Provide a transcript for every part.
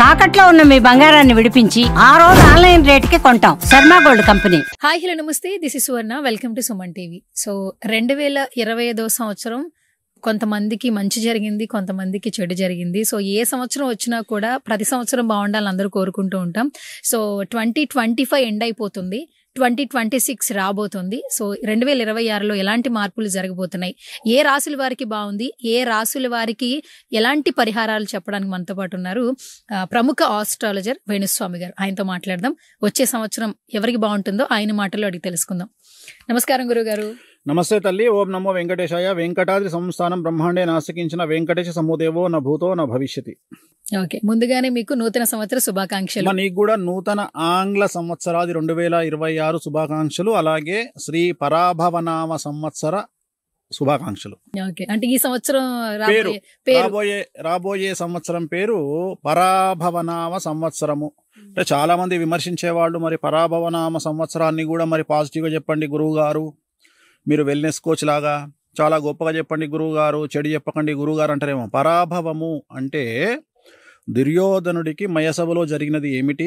తాకట్లో ఉన్న మీ బంగారాన్ని విడిపించి ఆ రోజు ఆన్లైన్ రేటుకి కొంటాం. Sharma gold company. Hi hello నమస్తే, this is Suvarna. Welcome to Suman TV. So 2025 సంవత్సరం కొంతమందికి మంచి జరిగింది, కొంతమందికి చెడు జరిగింది. సో ఏ సంవత్సరం వచ్చినా కూడా ప్రతి సంవత్సరం బాగుండాలని అందరూ కోరుకుంటూ ఉంటాం. సో 2025 ఎండ్ అయిపోతుంది, 2026 రాబోతుంది. సో 2026లో ఎలాంటి మార్పులు జరగబోతున్నాయి, ఏ రాశుల వారికి బాగుంది, ఏ రాశుల వారికి ఎలాంటి పరిహారాలు చెప్పడానికి మనతో పాటు ఉన్నారు ప్రముఖ ఆస్ట్రాలజర్ వేణుస్వామి గారు. ఆయనతో మాట్లాడదాం. వచ్చే సంవత్సరం ఎవరికి బాగుంటుందో ఆయన మాటల్లో అడిగి తెలుసుకుందాం. నమస్కారం గురుగారు. నమస్తే తల్లి. ఓం నమో వెంకటేశాయ. వెంకటాద్రి సంస్థానం బ్రహ్మాండే నాసికించిన వెంకటేశ సమోదేవో న భూతో న భవిష్యతి. ఓకే, ముందుగానే మీకు నూతన సంవత్సర శుభాకాంక్షలు. నీకు కూడా నూతన ఆంగ్ల సంవత్సరాది 2026 శుభాకాంక్షలు, అలాగే శ్రీ పరాభవనామ సంవత్సర శుభాకాంక్షలు. ఓకే, అంటే ఈ సంవత్సరం రాబోయే సంవత్సరం పేరు పరాభవనామ సంవత్సరము. అంటే చాలా మంది విమర్శించే వాళ్ళు మరి పరాభవనామ సంవత్సరాన్ని కూడా మరి పాజిటివ్ గా చెప్పండి గురువు గారు, మీరు వెల్నెస్ కోచ్ లాగా చాలా గొప్పగా చెప్పండి గురువు గారు, చెడు చెప్పకండి గురువు గారు అంటారేమో. పరాభవము అంటే దుర్యోధనుడికి మయసభలో జరిగినది ఏమిటి?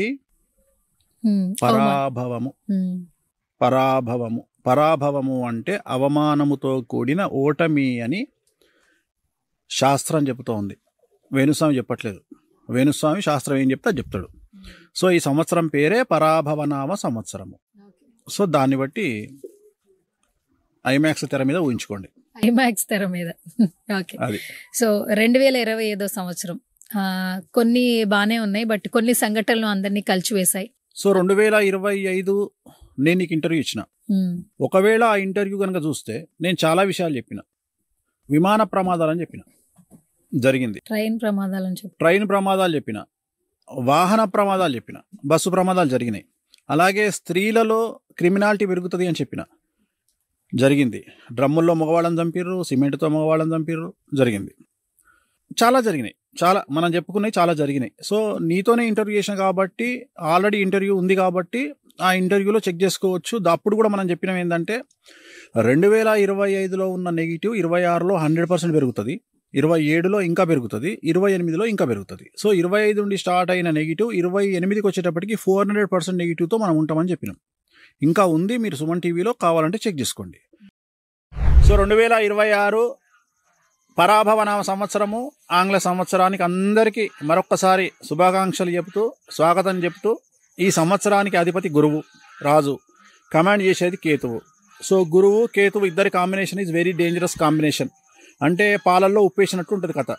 పరాభవము. పరాభవము పరాభవము అంటే అవమానముతో కూడిన ఓటమి అని శాస్త్రం చెబుతోంది. వేణుస్వామి చెప్పట్లేదు. వేణుస్వామి శాస్త్రం ఏం చెప్తే చెప్తాడు. సో ఈ సంవత్సరం పేరే పరాభవనామ సంవత్సరము. సో దాన్ని బట్టి ఐమాక్స్ తెర మీద ఊహించుకోండి. ఐమాక్స్ తెర మీద. ఓకే, సో 2025 సంవత్సరం కొన్ని బానే ఉన్నాయి, బట్ కొన్ని సంఘటనలు అందరినీ కలిచివేశాయి. సో 2025 నేను నీకు ఇంటర్వ్యూ ఇచ్చిన. ఒకవేళ ఆ ఇంటర్వ్యూ కనుక చూస్తే నేను చాలా విషయాలు చెప్పిన. విమాన ప్రమాదాలని చెప్పిన, జరిగింది. ట్రైన్ ప్రమాదాలు చెప్పిన, వాహన ప్రమాదాలు చెప్పిన, బస్సు ప్రమాదాలు జరిగినాయి. అలాగే స్త్రీలలో క్రిమినాలిటీ పెరుగుతుంది అని చెప్పిన, జరిగింది. డ్రమ్ముల్లో మగవాళ్ళని చంపిర్రు, సిమెంట్తో మగవాళ్ళని చంపిర్రు, జరిగింది. చాలా జరిగినాయి, చాలా మనం చెప్పుకున్నాయి, చాలా జరిగినాయి. సో నీతోనే ఇంటర్వ్యూ చేసిన కాబట్టి, ఆల్రెడీ ఇంటర్వ్యూ ఉంది కాబట్టి ఆ ఇంటర్వ్యూలో చెక్ చేసుకోవచ్చు. అప్పుడు కూడా మనం చెప్పినాం ఏంటంటే 2025లో ఉన్న నెగిటివ్ 26లో 100% పెరుగుతుంది, 27లో ఇంకా పెరుగుతుంది, 28లో ఇంకా పెరుగుతుంది. సో 25 నుండి స్టార్ట్ అయిన నెగిటివ్ 28కి వచ్చేటప్పటికి 400% నెగిటివ్తో మనం ఉంటామని చెప్పినాం. ఇంకా ఉంది, మీరు సుమన్ టీవీలో కావాలంటే చెక్ చేసుకోండి. సో 2026 పరాభవనామ సంవత్సరము, ఆంగ్ల సంవత్సరానికి అందరికీ మరొక్కసారి శుభాకాంక్షలు చెబుతూ, స్వాగతం చెప్తూ, ఈ సంవత్సరానికి అధిపతి గురువు, రాజు, కమాండ్ చేసేది కేతువు. సో గురువు కేతువు ఇద్దరి combination is very dangerous combination. అంటే పాలల్లో ఉప్పు వేసినట్టు ఉంటుంది కథ.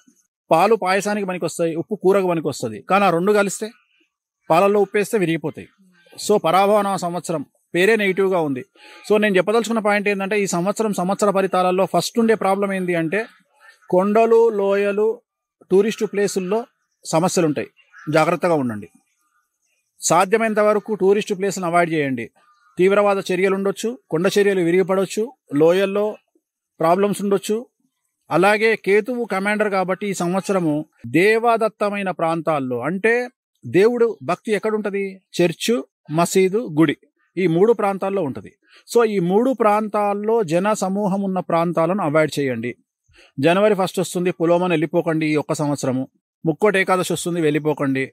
పాలు పాయసానికి పనికి వస్తాయి, ఉప్పు కూరకు పనికి వస్తుంది. కానీ ఆ రెండు కలిస్తే పాలల్లో ఉప్పు వేస్తే విరిగిపోతాయి. సో పరాభవనామ సంవత్సరం పేరే నెగిటివ్గా ఉంది. సో నేను చెప్పదలుచుకున్న పాయింట్ ఏంటంటే, ఈ సంవత్సర ఫలితాలలో ఫస్ట్ ఉండే ప్రాబ్లం ఏంటి అంటే, కొండలు, లోయలు, టూరిస్టు ప్లేసుల్లో సమస్యలు ఉంటాయి. జాగ్రత్తగా ఉండండి. సాధ్యమైనంత వరకు టూరిస్టు ప్లేస్ని అవాయిడ్ చేయండి. తీవ్రవాద చర్యలు ఉండొచ్చు, కొండ చర్యలు విరిగిపడవచ్చు, లోయల్లో ప్రాబ్లమ్స్ ఉండొచ్చు. అలాగే కేతువు కమాండర్ కాబట్టి ఈ సంవత్సరము దేవదత్తమైన ప్రాంతాల్లో, అంటే దేవుడు భక్తి ఎక్కడుంటుంది? చర్చు, మసీదు, గుడి, ఈ 3 ప్రాంతాల్లో ఉంటుంది. సో ఈ 3 ప్రాంతాల్లో జన సమూహం ఉన్న ప్రాంతాలను అవాయిడ్ చేయండి. జనవరి 1 వస్తుంది, పులోమని వెళ్ళిపోకండి. ఈ ఒక్క సంవత్సరము ముక్కోటి ఏకాదశి వస్తుంది, వెళ్ళిపోకండి.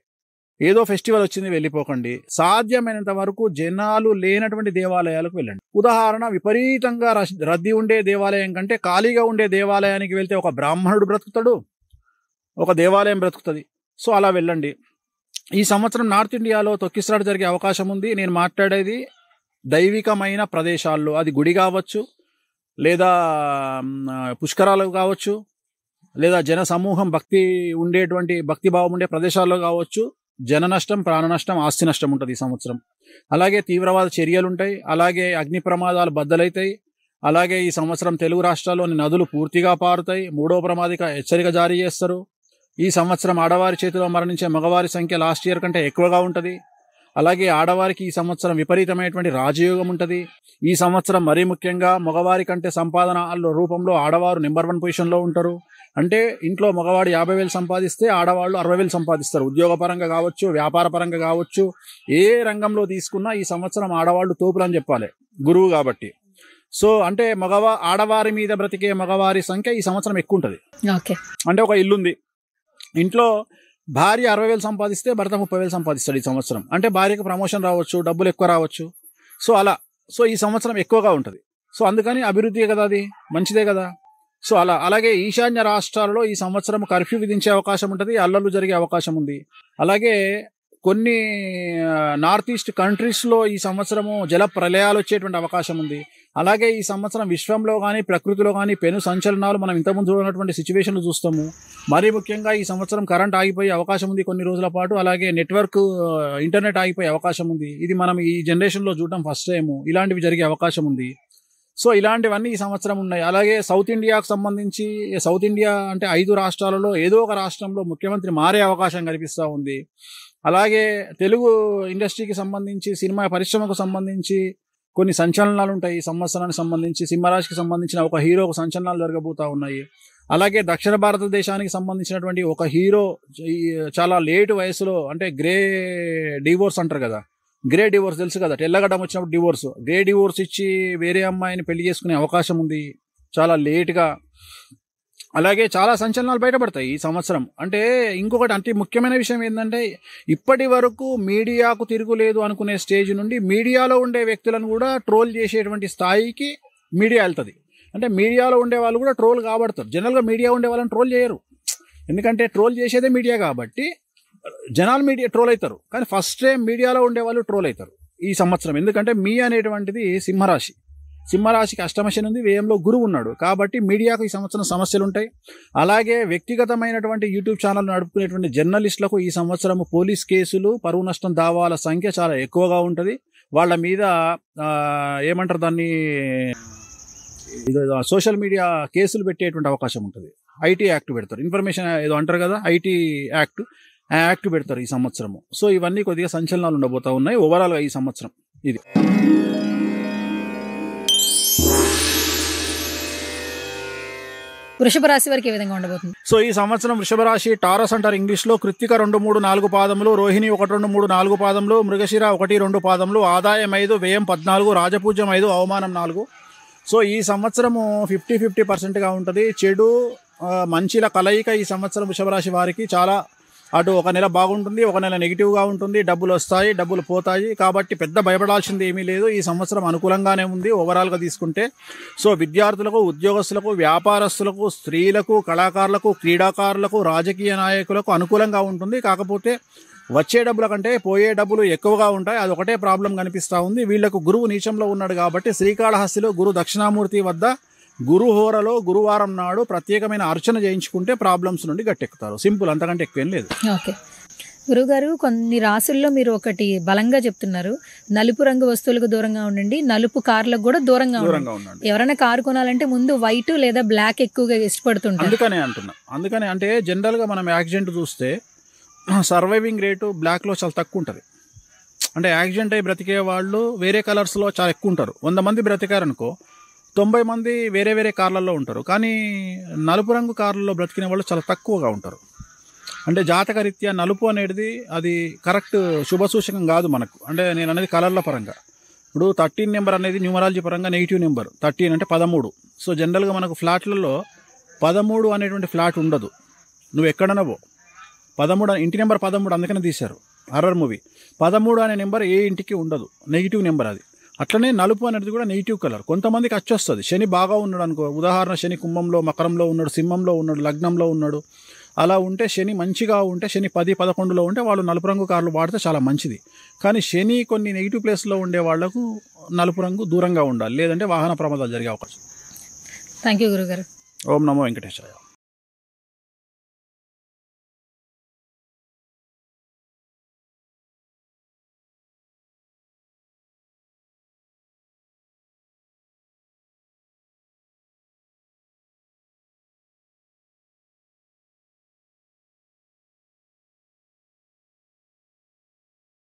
ఏదో ఫెస్టివల్ వచ్చింది, వెళ్ళిపోకండి. సాధ్యమైనంత వరకు జనాలు లేనటువంటి దేవాలయాలకు వెళ్ళండి. ఉదాహరణ, విపరీతంగా రద్దీ ఉండే దేవాలయం కంటే ఖాళీగా ఉండే దేవాలయానికి వెళ్తే ఒక బ్రాహ్మణుడు బ్రతుకుతాడు, ఒక దేవాలయం బ్రతుకుతుంది. సో అలా వెళ్ళండి. ఈ సంవత్సరం నార్త్ ఇండియాలో తొక్కిసలాట జరిగే అవకాశం ఉంది. నేను మాట్లాడేది దైవికమైన ప్రదేశాల్లో, అది గుడి కావచ్చు, లేదా పుష్కరాలు కావచ్చు, లేదా జన సమూహం భక్తిభావం ఉండే ప్రదేశాల్లో కావచ్చు. జన నష్టం, ప్రాణ నష్టం, ఆస్తి నష్టం ఉంటుంది ఈ సంవత్సరం. అలాగే తీవ్రవాద చర్యలు ఉంటాయి, అలాగే అగ్ని ప్రమాదాలు బద్దలైతాయి. అలాగే ఈ సంవత్సరం తెలుగు రాష్ట్రాల్లోని నదులు పూర్తిగా పారుతాయి. 3వ ప్రమాదిక హెచ్చరిక జారీ చేస్తారు. ఈ సంవత్సరం ఆడవారి చేతిలో మరణించే మగవారి సంఖ్య లాస్ట్ ఇయర్ కంటే ఎక్కువగా ఉంటుంది. అలాగే ఆడవారికి ఈ సంవత్సరం విపరీతమైనటువంటి రాజయోగం ఉంటుంది. ఈ సంవత్సరం మరీ ముఖ్యంగా మగవారి కంటే సంపాదన రూపంలో ఆడవారు నెంబర్ 1 పొజిషన్లో ఉంటారు. అంటే ఇంట్లో మగవాడు 50,000 సంపాదిస్తే ఆడవాళ్ళు 60,000 సంపాదిస్తారు. ఉద్యోగపరంగా కావచ్చు, వ్యాపార పరంగా కావచ్చు, ఏ రంగంలో తీసుకున్నా ఈ సంవత్సరం ఆడవాళ్ళు తోపులు అని చెప్పాలి, గురువు కాబట్టి. సో అంటే ఆడవారి మీద బ్రతికే మగవారి సంఖ్య ఈ సంవత్సరం ఎక్కువ ఉంటుంది. అంటే ఒక ఇల్లుంది, ఇంట్లో భార్య 60,000 సంపాదిస్తే భర్త 30,000 సంపాదిస్తాడు ఈ సంవత్సరం. అంటే భార్యకు ప్రమోషన్ రావచ్చు, డబ్బులు ఎక్కువ రావచ్చు. సో అలా ఈ సంవత్సరం ఎక్కువగా ఉంటుంది. సో అందుకని అభివృద్ధి కదా, అది మంచిదే కదా. సో అలాగే ఈశాన్య రాష్ట్రాలలో ఈ సంవత్సరం కర్ఫ్యూ విధించే అవకాశం ఉంటుంది, అల్లర్లు జరిగే అవకాశం ఉంది. అలాగే కొన్ని నార్త్ ఈస్ట్ కంట్రీస్లో ఈ సంవత్సరము జల ప్రళయాలు వచ్చేటువంటి అవకాశం ఉంది. అలాగే ఈ సంవత్సరం విశ్వంలో కానీ ప్రకృతిలో కానీ పెను సంచలనాలు మనం ఇంతకుముందు చూడనటువంటి సిచ్యువేషన్లు చూస్తాము. మరీ ముఖ్యంగా ఈ సంవత్సరం కరెంట్ ఆగిపోయే అవకాశం ఉంది కొన్ని రోజుల పాటు. అలాగే నెట్వర్క్ ఇంటర్నెట్ ఆగిపోయే అవకాశం ఉంది. ఇది మనం ఈ జనరేషన్లో చూడడం ఫస్ట్ టైము. ఇలాంటివి జరిగే అవకాశం ఉంది. సో ఇలాంటివన్నీ ఈ సంవత్సరం ఉన్నాయి. అలాగే సౌత్ ఇండియాకు సంబంధించి, సౌత్ ఇండియా అంటే 5 రాష్ట్రాలలో ఏదో ఒక రాష్ట్రంలో ముఖ్యమంత్రి మారే అవకాశం కనిపిస్తూ ఉంది. అలాగే తెలుగు ఇండస్ట్రీకి సంబంధించి, సినిమా పరిశ్రమకు సంబంధించి కొన్ని సంచలనాలు ఉంటాయి. ఈ సంవత్సరానికి సంబంధించి సింహరాశికి సంబంధించిన ఒక హీరోకు సంచలనాలు జరగబోతూ ఉన్నాయి. అలాగే దక్షిణ భారతదేశానికి సంబంధించినటువంటి ఒక హీరో చాలా లేటు వయసులో, అంటే గ్రే డివోర్స్ అంటారు కదా, గ్రే డివోర్స్ తెలుసు కదా, తెల్లగడ్డం వచ్చినప్పుడు డివోర్స్, గ్రే డివోర్స్ ఇచ్చి వేరే అమ్మాయిని పెళ్లి చేసుకునే అవకాశం ఉంది చాలా లేట్గా. అలాగే చాలా సంచలనాలు బయటపడతాయి ఈ సంవత్సరం. అంటే ఇంకొకటి అంటే ముఖ్యమైన విషయం ఏంటంటే, ఇప్పటి వరకు మీడియాకు తిరుగులేదు అనుకునే స్టేజ్ నుండి మీడియాలో ఉండే వ్యక్తులను కూడా ట్రోల్ చేసేటువంటి స్థాయికి మీడియా వెళ్తుంది. అంటే మీడియాలో ఉండే వాళ్ళు కూడా ట్రోల్ కాబడతారు. జనరల్గా మీడియా ఉండే వాళ్ళని ట్రోల్ చేయరు, ఎందుకంటే ట్రోల్ చేసేదే మీడియా కాబట్టి జనాలు మీడియా ట్రోల్ అవుతారు. కానీ ఫస్ట్ టైం మీడియాలో ఉండే వాళ్ళు ట్రోల్ అవుతారు ఈ సంవత్సరం. ఎందుకంటే మీ అనేటువంటిది సింహరాశి, సింహరాశికి అష్టమశని ఉంది, వ్యయంలో గురువు ఉన్నాడు కాబట్టి మీడియాకు ఈ సంవత్సరం సమస్యలు ఉంటాయి. అలాగే వ్యక్తిగతమైనటువంటి యూట్యూబ్ ఛానల్ నడుపుకునేటువంటి జర్నలిస్టులకు ఈ సంవత్సరం పోలీస్ కేసులు, పరువు నష్టం దావాల సంఖ్య చాలా ఎక్కువగా ఉంటుంది. వాళ్ళ మీద ఏమంటారు దాన్ని, సోషల్ మీడియా కేసులు పెట్టేటువంటి అవకాశం ఉంటుంది. ఐటీ యాక్ట్ పెడతారు, ఇన్ఫర్మేషన్ ఏదో అంటారు కదా, ఐటీ యాక్ట్, ఆ యాక్ట్ పెడతారు ఈ సంవత్సరము. సో ఇవన్నీ కొద్దిగా సంచలనాలు ఉండబోతా ఉన్నాయి ఓవరాల్గా ఈ సంవత్సరం. ఇది వృషభ రాశి వారికి ఏ విధంగా ఉండబోతుంది? సో ఈ సంవత్సరం వృషభ రాశి టారస్ అంటారు ఇంగ్లీష్లో. కృత్తిక 2, 3, 4 పాదములు, రోహిణి 1, 2, 3, 4 పాదములు, మృగశిర 1, 2 పాదములు, ఆదాయం 5, వ్యయం 14, రాజపూజ్యం 5, అవమానం 4. సో ఈ సంవత్సరము 50-50%గా ఉంటుంది. చెడు మంచిల కలయిక ఈ సంవత్సరం వృషభ రాశి వారికి చాలా, అటు ఒక నెల బాగుంటుంది, ఒక నెల నెగిటివ్గా ఉంటుంది. డబ్బులు వస్తాయి, డబ్బులు పోతాయి. కాబట్టి పెద్ద భయపడాల్సింది ఏమీ లేదు. ఈ సంవత్సరం అనుకూలంగానే ఉంది ఓవరాల్గా తీసుకుంటే. సో విద్యార్థులకు, ఉద్యోగస్తులకు, వ్యాపారస్తులకు, స్త్రీలకు, కళాకారులకు, క్రీడాకారులకు, రాజకీయ నాయకులకు అనుకూలంగా ఉంటుంది. కాకపోతే వచ్చే డబ్బుల కంటే పోయే డబ్బులు ఎక్కువగా ఉంటాయి. అది ఒకటే ప్రాబ్లం కనిపిస్తూ ఉంది. వీళ్లకు గురువు నీచంలో ఉన్నాడు కాబట్టి శ్రీకాళహస్తిలో గురు దక్షిణామూర్తి వద్ద గురుహోరలో గురువారం నాడు ప్రత్యేకమైన అర్చన చేయించుకుంటే ప్రాబ్లమ్స్ నుండి గట్టెక్కుతారు. సింపుల్, అంతకంటే ఎక్కువేం లేదు. ఓకే గురుగారు, కొన్ని రాసుల్లో మీరు ఒకటి బలంగా చెప్తున్నారు, నలుపు రంగు వస్తువులకు దూరంగా ఉండండి, నలుపు కార్లకు కూడా దూరంగా ఉండండి. ఎవరైనా కారు కొనాలంటే ముందు వైట్ లేదా బ్లాక్ ఎక్కువగా ఇష్టపడుతుంటారు. అందుకనే అంటున్నా. అందుకనే అంటే జనరల్గా మనం యాక్సిడెంట్ చూస్తే సర్వైవింగ్ రేటు బ్లాక్లో చాలా తక్కువ ఉంటుంది. అంటే యాక్సిడెంట్ అయి బ్రతికే వాళ్ళు వేరే కలర్స్లో చాలా ఎక్కువ ఉంటారు. 100 మంది బ్రతికారనుకో 90 మంది వేరే వేరే కార్లలో ఉంటారు. కానీ నలుపు రంగు కార్లలో బ్రతికిన వాళ్ళు చాలా తక్కువగా ఉంటారు. అంటే జాతకరీత్యా నలుపు అనేది అది కరెక్ట్ శుభసూచకం కాదు మనకు. అంటే నేను అనేది కలర్ల పరంగా. ఇప్పుడు 13 నెంబర్ అనేది న్యూమరాలజీ పరంగా నెగిటివ్ నెంబర్. 13 అంటే 13. సో జనరల్గా మనకు ఫ్లాట్లలో 13 అనేటువంటి ఫ్లాట్ ఉండదు. నువ్వు ఎక్కడనవో 13 ఇంటి నెంబర్ 13 అందుకనే తీశారు హర్రర్ మూవీ. 13 అనే నెంబర్ ఏ ఇంటికి ఉండదు, నెగిటివ్ నెంబర్ అది. అట్లనే నలుపు అనేది కూడా నెగిటివ్ కలర్. కొంతమందికి వచ్చేస్తుంది. శని బాగా ఉన్నాడు అనుకో, ఉదాహరణ శని కుంభంలో, మకరంలో ఉన్నాడు, సింహంలో ఉన్నాడు, లగ్నంలో ఉన్నాడు, అలా ఉంటే శని మంచిగా ఉంటే, శని 10, 11లో ఉంటే వాళ్ళు నలుపు రంగు కార్లు వాడితే చాలా మంచిది. కానీ శని కొన్ని నెగిటివ్ ప్లేస్లో ఉండే వాళ్లకు నలుపు రంగు దూరంగా ఉండాలి, లేదంటే వాహన ప్రమాదాలు జరిగే అవకాశం. థ్యాంక్ యూ గురుగారు. ఓం నమో వెంకటేశాయ.